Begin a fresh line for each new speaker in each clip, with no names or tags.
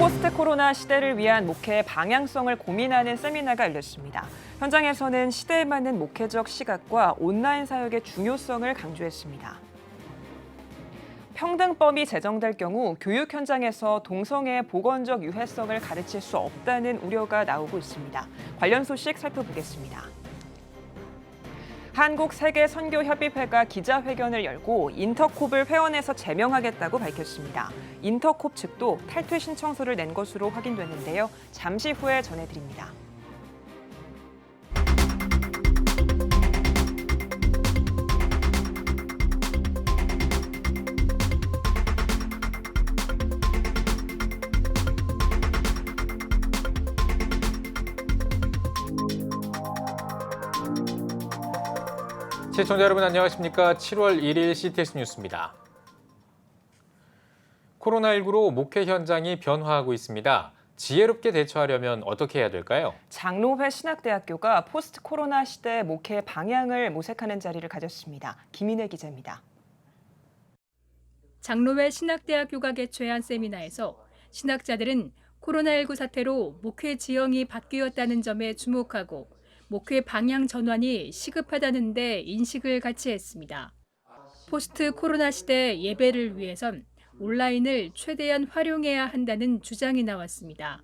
포스트 코로나 시대를 위한 목회 방향성을 고민하는 세미나가 열렸습니다. 현장에서는 시대에 맞는 목회적 시각과 온라인 사역의 중요성을 강조했습니다. 평등법이 제정될 경우 교육 현장에서 동성애의 보건적 유해성을 가르칠 수 없다는 우려가 나오고 있습니다. 관련 소식 살펴보겠습니다. 한국세계선교협의회가 기자회견을 열고 인터콥을 회원에서 제명하겠다고 밝혔습니다. 인터콥 측도 탈퇴 신청서를 낸 것으로 확인됐는데요. 잠시 후에 전해드립니다.
시청자 여러분 안녕하십니까? 7월 1일 CTS 뉴스입니다. 코로나19로 목회 현장이 변화하고 있습니다. 지혜롭게 대처하려면 어떻게 해야 될까요?
장로회 신학대학교가 포스트 코로나 시대 목회 방향을 모색하는 자리를 가졌습니다. 김인혜 기자입니다.
장로회 신학대학교가 개최한 세미나에서 신학자들은 코로나19 사태로 목회 지형이 바뀌었다는 점에 주목하고 목회 방향 전환이 시급하다는 데 인식을 같이 했습니다. 포스트 코로나 시대 예배를 위해선 온라인을 최대한 활용해야 한다는 주장이 나왔습니다.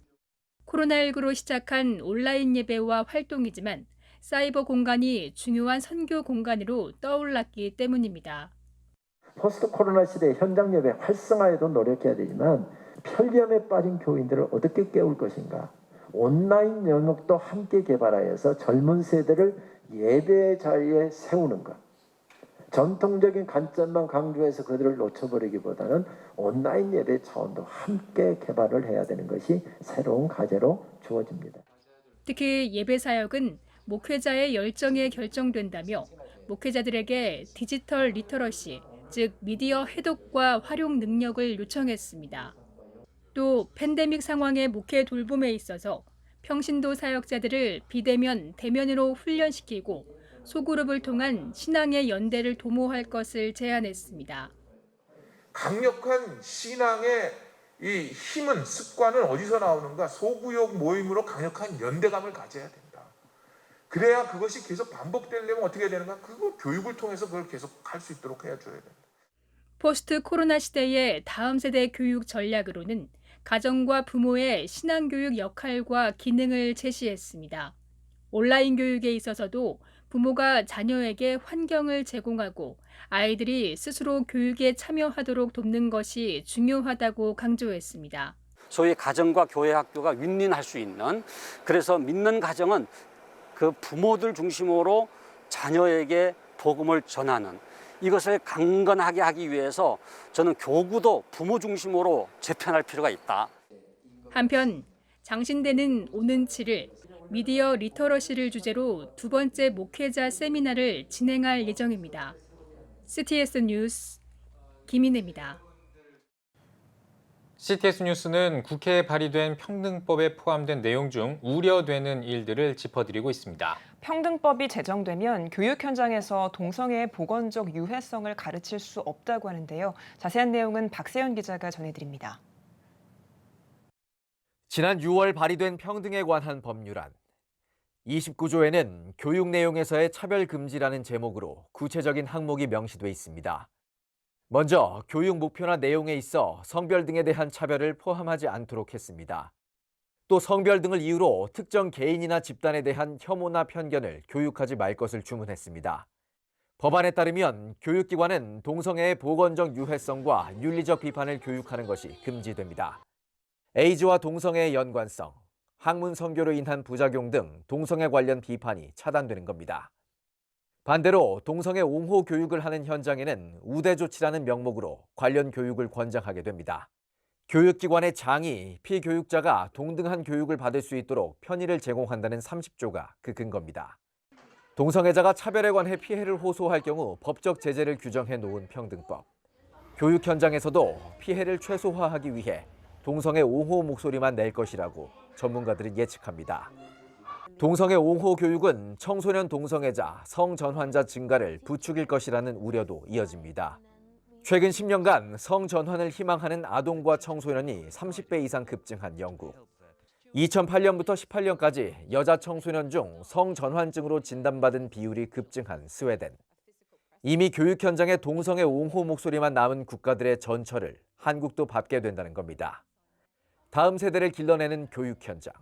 코로나19로 시작한 온라인 예배와 활동이지만 사이버 공간이 중요한 선교 공간으로 떠올랐기 때문입니다.
포스트 코로나 시대 현장 예배 활성화에도 노력해야 되지만 편리함에 빠진 교인들을 어떻게 깨울 것인가. 온라인 영역도 함께 개발하여서 젊은 세대를 예배의 자리에 세우는 것. 전통적인 관점만 강조해서 그들을 놓쳐버리기보다는 온라인 예배 차원도 함께 개발을 해야 되는 것이 새로운 과제로 주어집니다.
특히 예배 사역은 목회자의 열정에 결정된다며 목회자들에게 디지털 리터러시, 즉 미디어 해독과 활용 능력을 요청했습니다. 또 팬데믹 상황의 목회 돌봄에 있어서 평신도 사역자들을 비대면, 대면으로 훈련시키고 소그룹을 통한 신앙의 연대를 도모할 것을 제안했습니다.
강력한 신앙의 이 힘은, 습관은 어디서 나오는가? 소구역 모임으로 강력한 연대감을 가져야 된다. 그래야 그것이 계속 반복되려면 어떻게 해야 되는가? 그거 교육을 통해서 그걸 계속 할 수 있도록 해줘야 된다. 포스트
코로나 시대의 다음 세대 교육 전략으로는 가정과 부모의 신앙교육 역할과 기능을 제시했습니다. 온라인 교육에 있어서도 부모가 자녀에게 환경을 제공하고 아이들이 스스로 교육에 참여하도록 돕는 것이 중요하다고 강조했습니다.
소위 가정과 교회 학교가 윈윈할 수 있는, 그래서 믿는 가정은 그 부모들 중심으로 자녀에게 복음을 전하는, 이것을 강건하게 하기 위해서 저는 교구도 부모 중심으로 재편할 필요가 있다.
한편 장신대는 오는 7일 미디어 리터러시를 주제로 두 번째 목회자 세미나를 진행할 예정입니다. CTS 뉴스 김인혜입니다.
CTS 뉴스는 국회에 발의된 평등법에 포함된 내용 중 우려되는 일들을 짚어드리고 있습니다.
평등법이 제정되면 교육 현장에서 동성애의 보건적 유해성을 가르칠 수 없다고 하는데요. 자세한 내용은 박세현 기자가 전해드립니다.
지난 6월 발의된 평등에 관한 법률안. 29조에는 교육 내용에서의 차별 금지라는 제목으로 구체적인 항목이 명시돼 있습니다. 먼저 교육 목표나 내용에 있어 성별 등에 대한 차별을 포함하지 않도록 했습니다. 또 성별 등을 이유로 특정 개인이나 집단에 대한 혐오나 편견을 교육하지 말 것을 주문했습니다. 법안에 따르면 교육기관은 동성애의 보건적 유해성과 윤리적 비판을 교육하는 것이 금지됩니다. 에이즈와 동성애의 연관성, 학문 선교로 인한 부작용 등 동성애 관련 비판이 차단되는 겁니다. 반대로 동성애 옹호 교육을 하는 현장에는 우대조치라는 명목으로 관련 교육을 권장하게 됩니다. 교육기관의 장이 피교육자가 동등한 교육을 받을 수 있도록 편의를 제공한다는 30조가 그 근거입니다. 동성애자가 차별에 관해 피해를 호소할 경우 법적 제재를 규정해 놓은 평등법. 교육 현장에서도 피해를 최소화하기 위해 동성애 옹호 목소리만 낼 것이라고 전문가들은 예측합니다. 동성애 옹호 교육은 청소년 동성애자, 성전환자 증가를 부추길 것이라는 우려도 이어집니다. 최근 10년간 성전환을 희망하는 아동과 청소년이 30배 이상 급증한 영국. 2008년부터 18년까지 여자 청소년 중 성전환증으로 진단받은 비율이 급증한 스웨덴. 이미 교육 현장에 동성애 옹호 목소리만 남은 국가들의 전철을 한국도 밟게 된다는 겁니다. 다음 세대를 길러내는 교육 현장.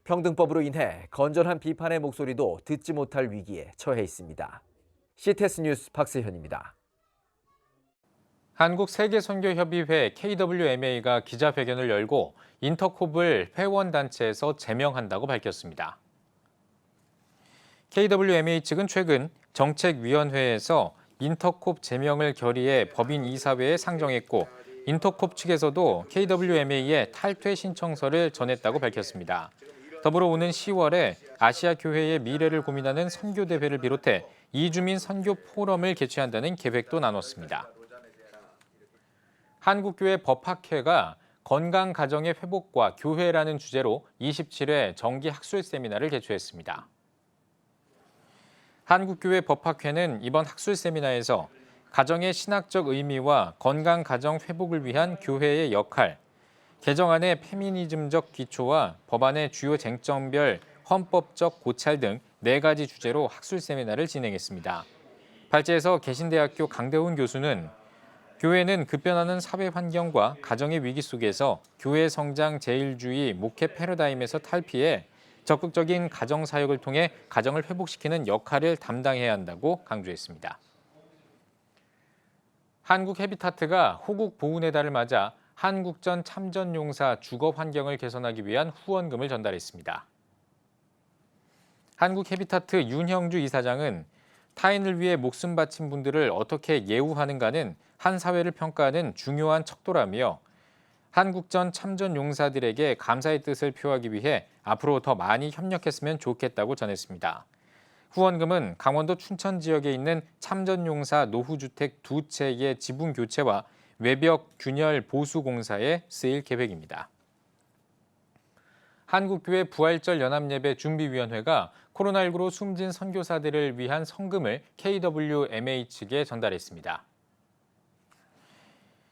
평등법으로 인해 건전한 비판의 목소리도 듣지 못할 위기에 처해 있습니다. CTS 뉴스 박세현입니다.
한국세계선교협의회 KWMA가 기자회견을 열고 인터콥을 회원단체에서 제명한다고 밝혔습니다. KWMA 측은 최근 정책위원회에서 인터콥 제명을 결의해 법인 이사회에 상정했고 인터콥 측에서도 KWMA에 탈퇴 신청서를 전했다고 밝혔습니다. 더불어 오는 10월에 아시아교회의 미래를 고민하는 선교대회를 비롯해 이주민 선교 포럼을 개최한다는 계획도 나눴습니다. 한국교회 법학회가 건강 가정의 회복과 교회라는 주제로 27회 정기 학술 세미나를 개최했습니다. 한국교회 법학회는 이번 학술 세미나에서 가정의 신학적 의미와 건강 가정 회복을 위한 교회의 역할, 개정안의 페미니즘적 기초와 법안의 주요 쟁점별 헌법적 고찰 등 4가지 주제로 학술 세미나를 진행했습니다. 발제에서 개신대학교 강대훈 교수는 교회는 급변하는 사회 환경과 가정의 위기 속에서 교회 성장 제일주의 목회 패러다임에서 탈피해 적극적인 가정 사역을 통해 가정을 회복시키는 역할을 담당해야 한다고 강조했습니다. 한국 해비타트가 호국 보훈의 달을 맞아 한국전 참전용사 주거 환경을 개선하기 위한 후원금을 전달했습니다. 한국 해비타트 윤형주 이사장은 타인을 위해 목숨 바친 분들을 어떻게 예우하는가는 한 사회를 평가하는 중요한 척도라며 한국전 참전 용사들에게 감사의 뜻을 표하기 위해 앞으로 더 많이 협력했으면 좋겠다고 전했습니다. 후원금은 강원도 춘천 지역에 있는 참전용사 노후주택 2채의 지붕 교체와 외벽 균열 보수 공사에 쓰일 계획입니다. 한국교회 부활절 연합예배 준비위원회가 코로나19로 숨진 선교사들을 위한 성금을 KWMA 측에 전달했습니다.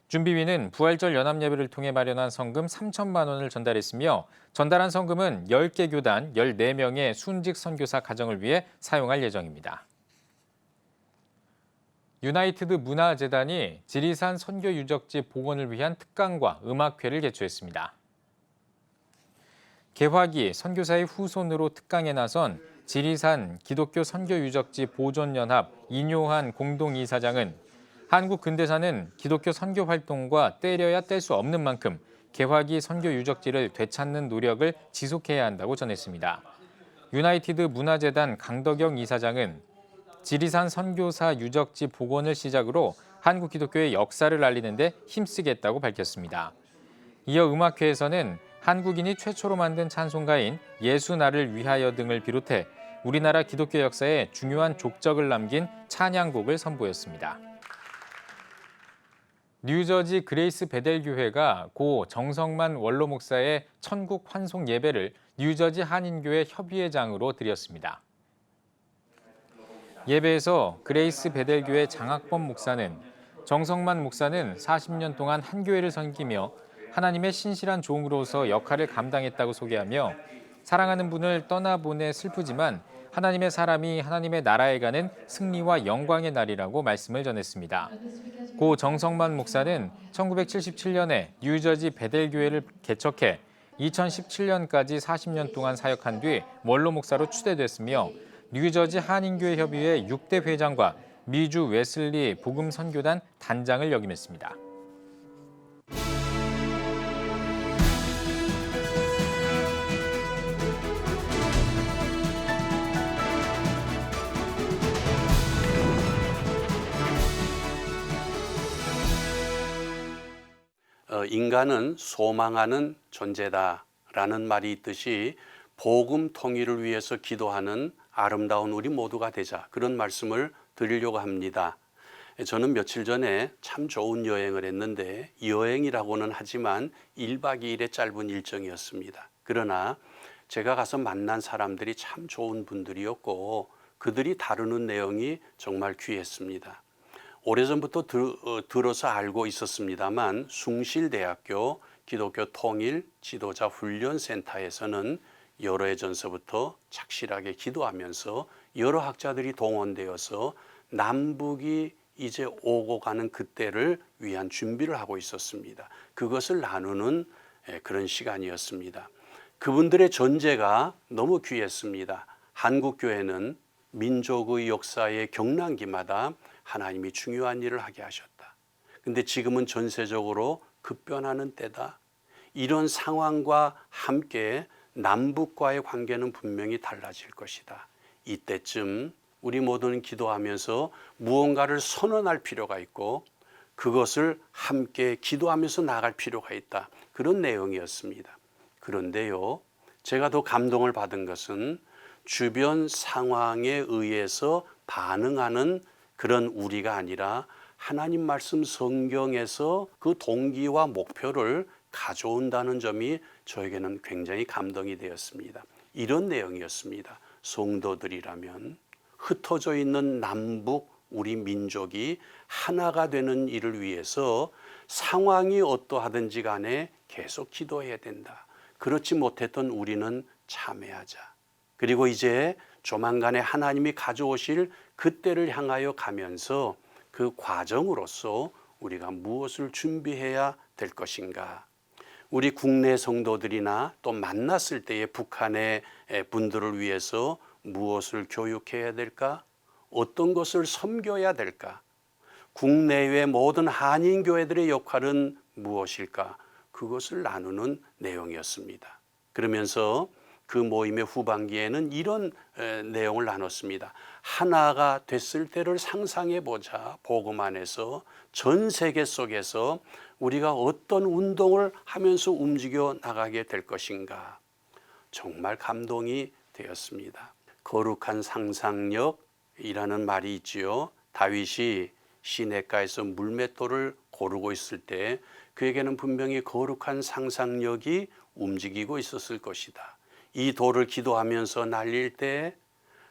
준비위는 부활절 연합예배를 통해 마련한 성금 3천만 원을 전달했으며 전달한 성금은 10개 교단 14명의 순직 선교사 가정을 위해 사용할 예정입니다. 유나이티드 문화재단이 지리산 선교 유적지 복원을 위한 특강과 음악회를 개최했습니다. 개화기 선교사의 후손으로 특강에 나선 지리산 기독교 선교 유적지 보존연합 이뇨한 공동이사장은 한국 근대사는 기독교 선교 활동과 떼려야 뗄 수 없는 만큼 개화기 선교 유적지를 되찾는 노력을 지속해야 한다고 전했습니다. 유나이티드 문화재단 강덕영 이사장은 지리산 선교사 유적지 복원을 시작으로 한국 기독교의 역사를 알리는 데 힘쓰겠다고 밝혔습니다. 이어 음악회에서는 한국인이 최초로 만든 찬송가인 예수 나를 위하여 등을 비롯해 우리나라 기독교 역사에 중요한 족적을 남긴 찬양곡을 선보였습니다. 뉴저지 그레이스 베델 교회가 고 정성만 원로 목사의 천국 환송 예배를 뉴저지 한인교회 협의회장으로 드렸습니다. 예배에서 그레이스 베델 교회 장학범 목사는 정성만 목사는 40년 동안 한 교회를 섬기며 하나님의 신실한 종으로서 역할을 감당했다고 소개하며 사랑하는 분을 떠나보내 슬프지만 하나님의 사람이 하나님의 나라에 가는 승리와 영광의 날이라고 말씀을 전했습니다. 고 정성만 목사는 1977년에 뉴저지 베델 교회를 개척해 2017년까지 40년 동안 사역한 뒤 원로 목사로 추대됐으며 뉴저지 한인교회 협의회 6대 회장과 미주 웨슬리 복음 선교단 단장을 역임했습니다.
인간은 소망하는 존재다라는 말이 있듯이 복음 통일을 위해서 기도하는 아름다운 우리 모두가 되자, 그런 말씀을 드리려고 합니다. 저는 며칠 전에 참 좋은 여행을 했는데 여행이라고는 하지만 1박 2일의 짧은 일정이었습니다. 그러나 제가 가서 만난 사람들이 참 좋은 분들이었고 그들이 다루는 내용이 정말 귀했습니다. 오래전부터 들어서 알고 있었습니다만 숭실대학교 기독교 통일 지도자 훈련센터에서는 여러 해 전서부터 착실하게 기도하면서 여러 학자들이 동원되어서 남북이 이제 오고 가는 그때를 위한 준비를 하고 있었습니다. 그것을 나누는 그런 시간이었습니다. 그분들의 존재가 너무 귀했습니다. 한국교회는 민족의 역사의 경랑기마다 하나님이 중요한 일을 하게 하셨다. 근데 지금은 전세적으로 급변하는 때다. 이런 상황과 함께 남북과의 관계는 분명히 달라질 것이다. 이때쯤 우리 모두는 기도하면서 무언가를 선언할 필요가 있고 그것을 함께 기도하면서 나아갈 필요가 있다. 그런 내용이었습니다. 그런데요, 제가 더 감동을 받은 것은 주변 상황에 의해서 반응하는 그런 우리가 아니라 하나님 말씀 성경에서 그 동기와 목표를 가져온다는 점이 저에게는 굉장히 감동이 되었습니다. 이런 내용이었습니다. 성도들이라면 흩어져 있는 남북 우리 민족이 하나가 되는 일을 위해서 상황이 어떠하든지 간에 계속 기도해야 된다. 그렇지 못했던 우리는 참회하자. 그리고 이제 조만간에 하나님이 가져오실 그때를 향하여 가면서 그 과정으로서 우리가 무엇을 준비해야 될 것인가. 우리 국내 성도들이나 또 만났을 때의 북한의 분들을 위해서 무엇을 교육해야 될까? 어떤 것을 섬겨야 될까? 국내외 모든 한인 교회들의 역할은 무엇일까? 그것을 나누는 내용이었습니다. 그러면서 그 모임의 후반기에는 이런 내용을 나눴습니다. 하나가 됐을 때를 상상해 보자. 복음 안에서 전 세계 속에서 우리가 어떤 운동을 하면서 움직여 나가게 될 것인가. 정말 감동이 되었습니다. 거룩한 상상력이라는 말이 있지요. 다윗이 시냇가에서 물맷돌을 고르고 있을 때 그에게는 분명히 거룩한 상상력이 움직이고 있었을 것이다. 이 돌을 기도하면서 날릴 때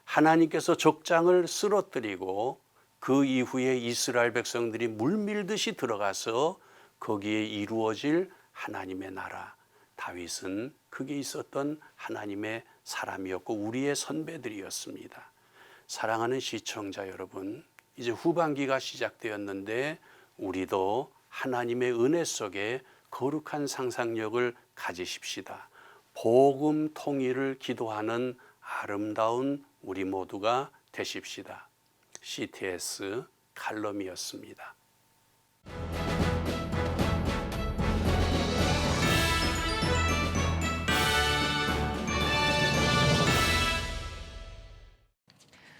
하나님께서 적장을 쓰러뜨리고 그 이후에 이스라엘 백성들이 물밀듯이 들어가서 거기에 이루어질 하나님의 나라. 다윗은 그게 있었던 하나님의 사람이었고 우리의 선배들이었습니다. 사랑하는 시청자 여러분, 이제 후반기가 시작되었는데 우리도 하나님의 은혜 속에 거룩한 상상력을 가지십시다. 복음 통일을 기도하는 아름다운 우리 모두가 되십시다. CTS 칼럼이었습니다.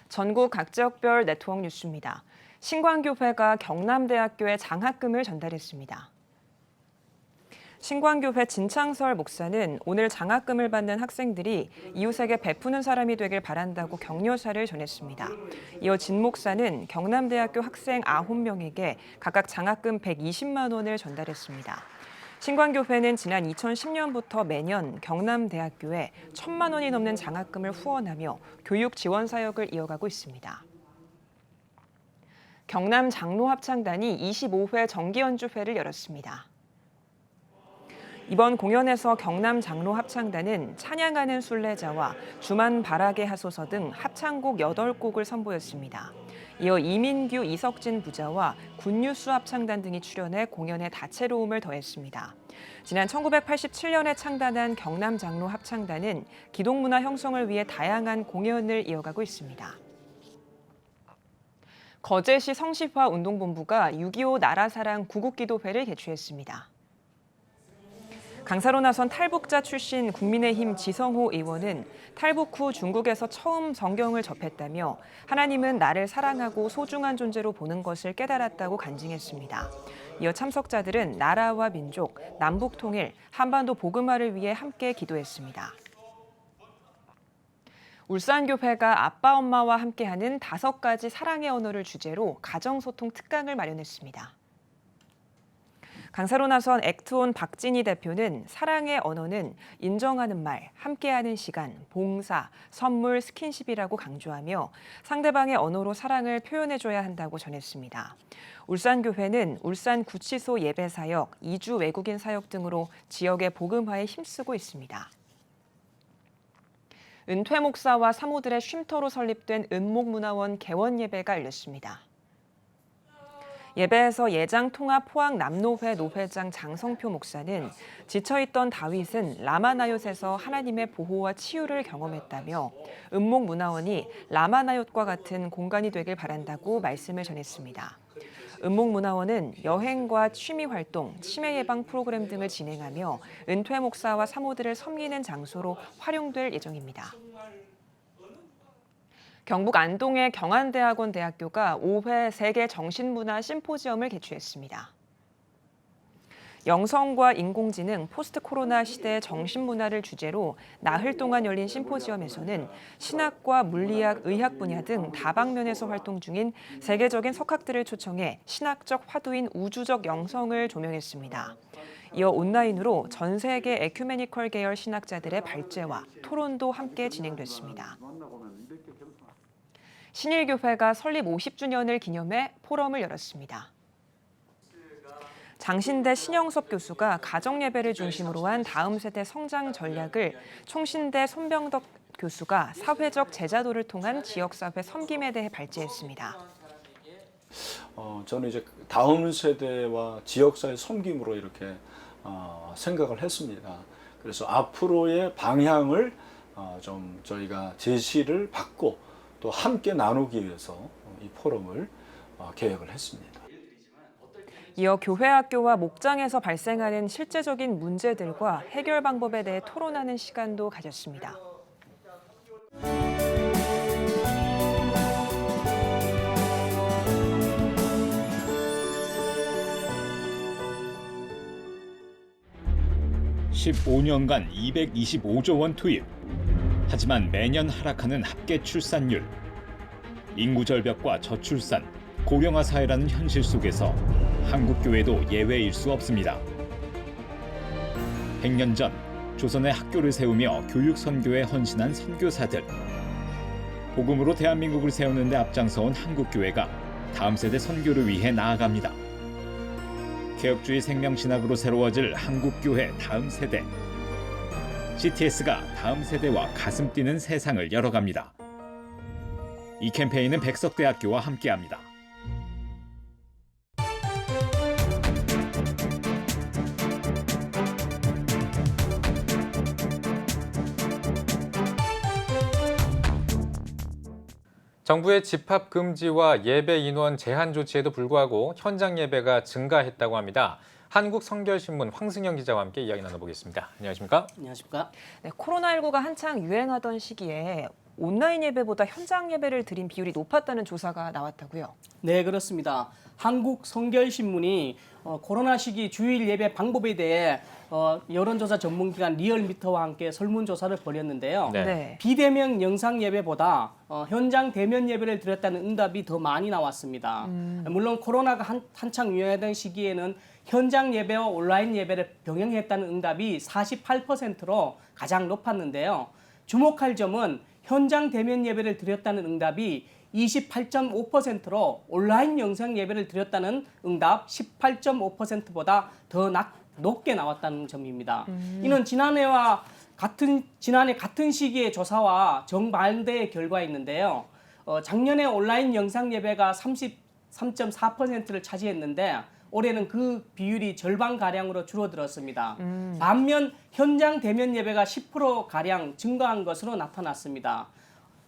전국 각 지역별 네트워크 뉴스입니다. 신광교회가 경남대학교에 장학금을 전달했습니다. 신광교회 진창설 목사는 오늘 장학금을 받는 학생들이 이웃에게 베푸는 사람이 되길 바란다고 격려사를 전했습니다. 이어 진 목사는 경남대학교 학생 9명에게 각각 장학금 120만 원을 전달했습니다. 신광교회는 지난 2010년부터 매년 경남대학교에 1,000만 원이 넘는 장학금을 후원하며 교육 지원 사역을 이어가고 있습니다. 경남 장로합창단이 25회 정기연주회를 열었습니다. 이번 공연에서 경남 장로합창단은 찬양하는 순례자와 주만 바라게 하소서 등 합창곡 8곡을 선보였습니다. 이어 이민규, 이석진 부자와 굿뉴스 합창단 등이 출연해 공연에 다채로움을 더했습니다. 지난 1987년에 창단한 경남 장로 합창단은 기독문화 형성을 위해 다양한 공연을 이어가고 있습니다. 거제시 성시화 운동본부가 6.25 나라사랑 구국기도회를 개최했습니다. 강사로 나선 탈북자 출신 국민의힘 지성호 의원은 탈북 후 중국에서 처음 성경을 접했다며 하나님은 나를 사랑하고 소중한 존재로 보는 것을 깨달았다고 간증했습니다. 이어 참석자들은 나라와 민족, 남북 통일, 한반도 복음화를 위해 함께 기도했습니다. 울산교회가 아빠, 엄마와 함께하는 5가지 사랑의 언어를 주제로 가정소통 특강을 마련했습니다. 강사로 나선 액트온 박진희 대표는 사랑의 언어는 인정하는 말, 함께하는 시간, 봉사, 선물, 스킨십이라고 강조하며 상대방의 언어로 사랑을 표현해줘야 한다고 전했습니다. 울산교회는 울산 구치소 예배사역, 이주 외국인 사역 등으로 지역의 복음화에 힘쓰고 있습니다. 은퇴 목사와 사모들의 쉼터로 설립된 은목문화원 개원 예배가 열렸습니다. 예배에서 예장통합 포항 남노회 노회장 장성표 목사는 지쳐있던 다윗은 라마나옅에서 하나님의 보호와 치유를 경험했다며 은목문화원이 라마나옅과 같은 공간이 되길 바란다고 말씀을 전했습니다. 은목문화원은 여행과 취미활동, 치매 예방 프로그램 등을 진행하며 은퇴 목사와 사모들을 섬기는 장소로 활용될 예정입니다. 경북 안동의 경안대학원 대학교가 5회 세계 정신문화 심포지엄을 개최했습니다. 영성과 인공지능, 포스트 코로나 시대의 정신문화를 주제로 나흘 동안 열린 심포지엄에서는 신학과 물리학, 의학 분야 등 다방면에서 활동 중인 세계적인 석학들을 초청해 신학적 화두인 우주적 영성을 조명했습니다. 이어 온라인으로 전 세계 에큐메니컬 계열 신학자들의 발제와 토론도 함께 진행됐습니다. 신일교회가 설립 50주년을 기념해 포럼을 열었습니다. 장신대 신영섭 교수가 가정예배를 중심으로 한 다음 세대 성장 전략을, 총신대 손병덕 교수가 사회적 제자도를 통한 지역사회 섬김에 대해 발제했습니다.
저는 이제 다음 세대와 지역사회 섬김으로 이렇게 생각을 했습니다. 그래서 앞으로의 방향을 좀 저희가 제시를 받고 또 함께 나누기 위해서 이 포럼을 계획을 했습니다.
이어 교회학교와 목장에서 발생하는 실제적인 문제들과 해결 방법에 대해 토론하는 시간도 가졌습니다.
(15년간) 225조 원 투입. 하지만 매년 하락하는 합계 출산율. 인구 절벽과 저출산, 고령화 사회라는 현실 속에서 한국 교회도 예외일 수 없습니다. 100년 전 조선의 학교를 세우며 교육 선교에 헌신한 선교사들. 복음으로 대한민국을 세우는 데 앞장서온 한국 교회가 다음 세대 선교를 위해 나아갑니다. 개혁주의 생명신학으로 새로워질 한국 교회 다음 세대. CTS가 다음 세대와 가슴 뛰는 세상을 열어갑니다. 이 캠페인은 백석대학교와 함께합니다.
정부의 집합 금지와 예배 인원 제한 조치에도 불구하고 현장 예배가 증가했다고 합니다. 한국성결신문 황승영 기자와 함께 이야기 나눠보겠습니다. 안녕하십니까?
안녕하십니까?
네, 코로나19가 한창 유행하던 시기에 온라인 예배보다 현장 예배를 드린 비율이 높았다는 조사가 나왔다고요?
네, 그렇습니다. 한국성결신문이 코로나 시기 주일 예배 방법에 대해 여론조사 전문기관 리얼미터와 함께 설문조사를 벌였는데요.
네.
비대면 영상 예배보다 현장 대면 예배를 드렸다는 응답이 더 많이 나왔습니다. 물론 코로나가 한창 유행하던 시기에는 현장 예배와 온라인 예배를 병행했다는 응답이 48%로 가장 높았는데요. 주목할 점은 현장 대면 예배를 드렸다는 응답이 28.5%로 온라인 영상 예배를 드렸다는 응답 18.5%보다 더 높게 나왔다는 점입니다. 이는 지난해 같은 시기의 조사와 정반대의 결과였는데요. 작년에 온라인 영상 예배가 33.4%를 차지했는데 올해는 그 비율이 절반가량으로 줄어들었습니다. 반면 현장 대면 예배가 10%가량 증가한 것으로 나타났습니다.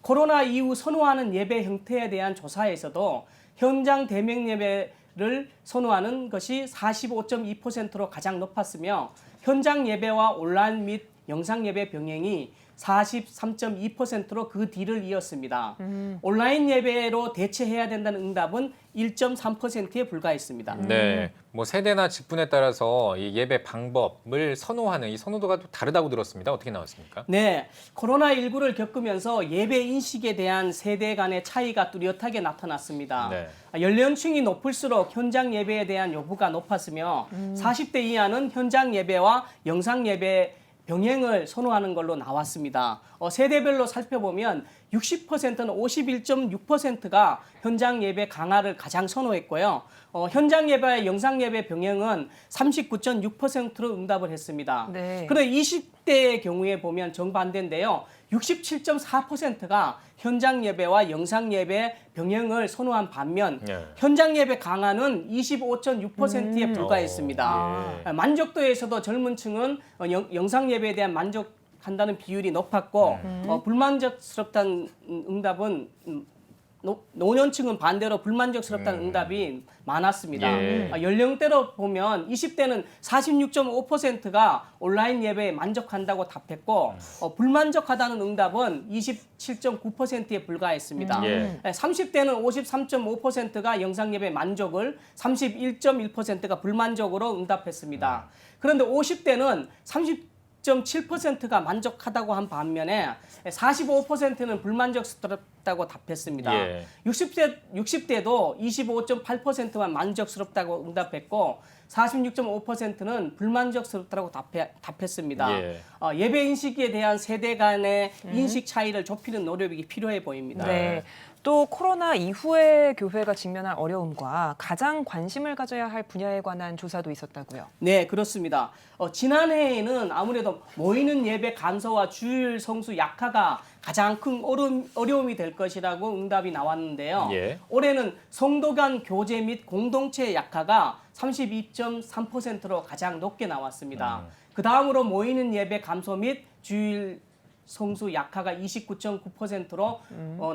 코로나 이후 선호하는 예배 형태에 대한 조사에서도 현장 대면 예배를 선호하는 것이 45.2%로 가장 높았으며 현장 예배와 온라인 및 영상 예배 병행이 43.2%로 그 뒤를 이었습니다. 온라인 예배로 대체해야 된다는 응답은 1.3%에 불과했습니다.
네, 뭐 세대나 직분에 따라서 이 예배 방법을 선호하는 이 선호도가 또 다르다고 들었습니다. 어떻게 나왔습니까?
네, 코로나19를 겪으면서 예배 인식에 대한 세대 간의 차이가 뚜렷하게 나타났습니다.
네.
연령층이 높을수록 현장 예배에 대한 요구가 높았으며 40대 이하는 현장 예배와 영상 예배 병행을 선호하는 걸로 나왔습니다. 세대별로 살펴보면 60%는 51.6%가 현장 예배 강화를 가장 선호했고요. 현장 예배와 영상 예배 병행은 39.6%로 응답을 했습니다.
네.
그런데 20대의 경우에 보면 정반대인데요. 67.4%가 현장 예배와 영상 예배 병행을 선호한 반면
네.
현장 예배 강화는 25.6%에 불과했습니다.
예.
만족도에서도 젊은 층은 영상 예배에 대한 만족한다는 비율이 높았고 불만족스럽다는 응답은 노년층은 반대로 불만족스럽다는 응답이 많았습니다.
예.
연령대로 보면 20대는 46.5%가 온라인 예배에 만족한다고 답했고 불만족하다는 응답은 27.9%에 불과했습니다.
예.
30대는 53.5%가 영상 예배 만족을 31.1%가 불만족으로 응답했습니다. 그런데 50대는 30.7%가 만족하다고 한 반면에 45%는 불만족스럽다고 답했습니다.
예.
60대도 25.8%만 만족스럽다고 응답했고 46.5%는 불만족스럽다고 답했습니다.
예.
예배 인식에 대한 세대 간의 인식 차이를 좁히는 노력이 필요해 보입니다.
네. 또 코로나 이후에 교회가 직면한 어려움과 가장 관심을 가져야 할 분야에 관한 조사도 있었다고요.
네, 그렇습니다. 지난해에는 아무래도 모이는 예배 감소와 주일 성수 약화가 가장 큰 어려움이 될 것이라고 응답이 나왔는데요.
예.
올해는 성도 간 교제 및 공동체 약화가 32.3%로 가장 높게 나왔습니다. 그 다음으로 모이는 예배 감소 및 주일 성수 약화가 29.9%로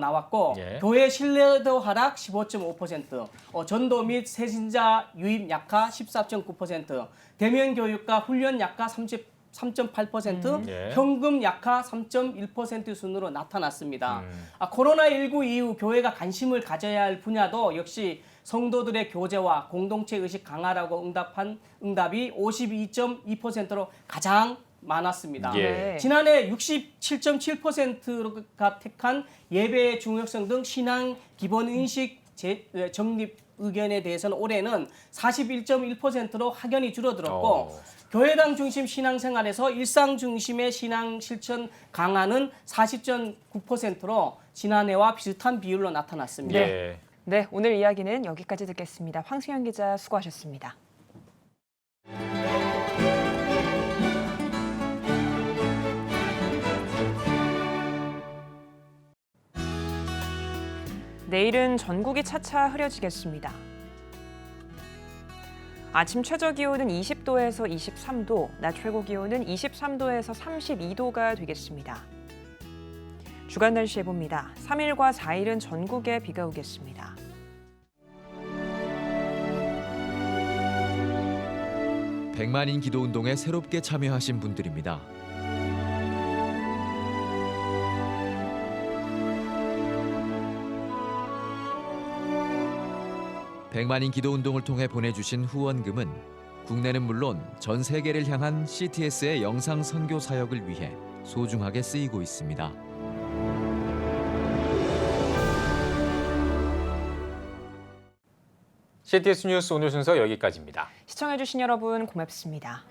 나왔고
예.
교회 신뢰도 하락 15.5%, 전도 및 새신자 유입 약화 14.9%, 대면 교육과 훈련 약화 3.8%,
예.
현금 약화 3.1% 순으로 나타났습니다. 코로나19 이후 교회가 관심을 가져야 할 분야도 역시 성도들의 교제와 공동체 의식 강화라고 응답이 52.2%로 가장 많았습니다.
예.
지난해 67.7%가 택한 예배의 중요성 등 신앙 기본 인식 정립 의견에 대해서는 올해는 41.1%로 확연히 줄어들었고 교회당 중심 신앙생활에서 일상 중심의 신앙 실천 강화는 40.9%로 지난해와 비슷한 비율로 나타났습니다.
예.
네, 오늘 이야기는 여기까지 듣겠습니다. 황수영 기자 수고하셨습니다. 내일은 전국이 차차 흐려지겠습니다. 아침 최저 기온은 20도에서 23도, 낮 최고 기온은 23도에서 32도가 되겠습니다. 주간 날씨 해봅니다. 3일과 4일은 전국에 비가 오겠습니다.
백만인 기도 운동에 새롭게 참여하신 분들입니다. 백만인 기도 운동을 통해 보내주신 후원금은 국내는 물론 전 세계를 향한 CTS의 영상 선교 사역을 위해 소중하게 쓰이고 있습니다.
CTS 뉴스 오늘 순서 여기까지입니다.
시청해주신 여러분 고맙습니다.